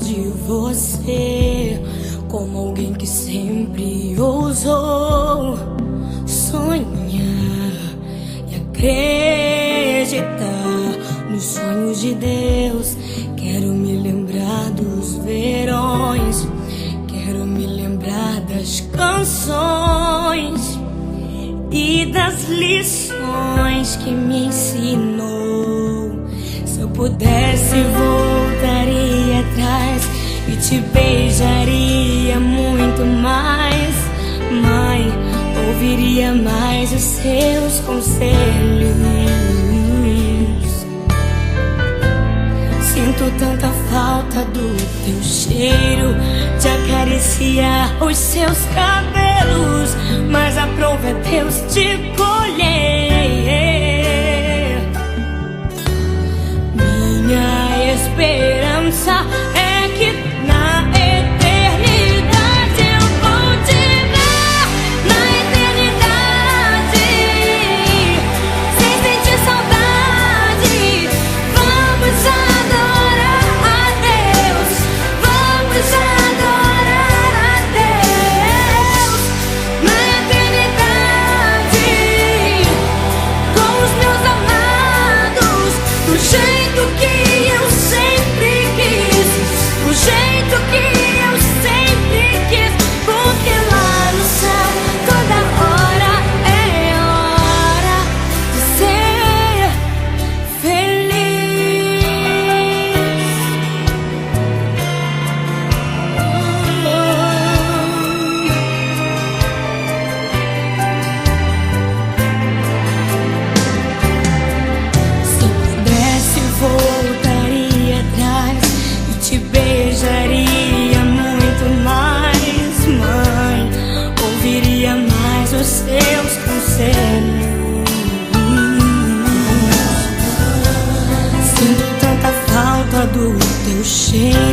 de você como alguém que sempre ousou sonhar e acreditar nos sonhos de Deus. Quero me lembrar dos verões, quero me lembrar das canções e das lições que me ensinou. Se eu pudesse, voltaria atrás e te beijaria muito mais. Mãe, ouviria mais os seus conselhos. Sinto tanta falta do teu cheiro, de acariciar os seus cabelos, mas a prova é Deus te colher. Minha esperança é que na eternidade eu vou te ver. Na eternidade, sem sentir saudade, vamos adorar a Deus. Vamos adorar a Deus. Na eternidade, com os meus amados, do jeito que eu sempre quis, do jeito que eu sempre quis, porque lá no céu toda hora é hora de ser feliz. Se pudesse, voltaria atrás e te beijaria muito mais. Mãe, ouviria mais os seus conselhos. Sinto tanta falta do teu cheiro,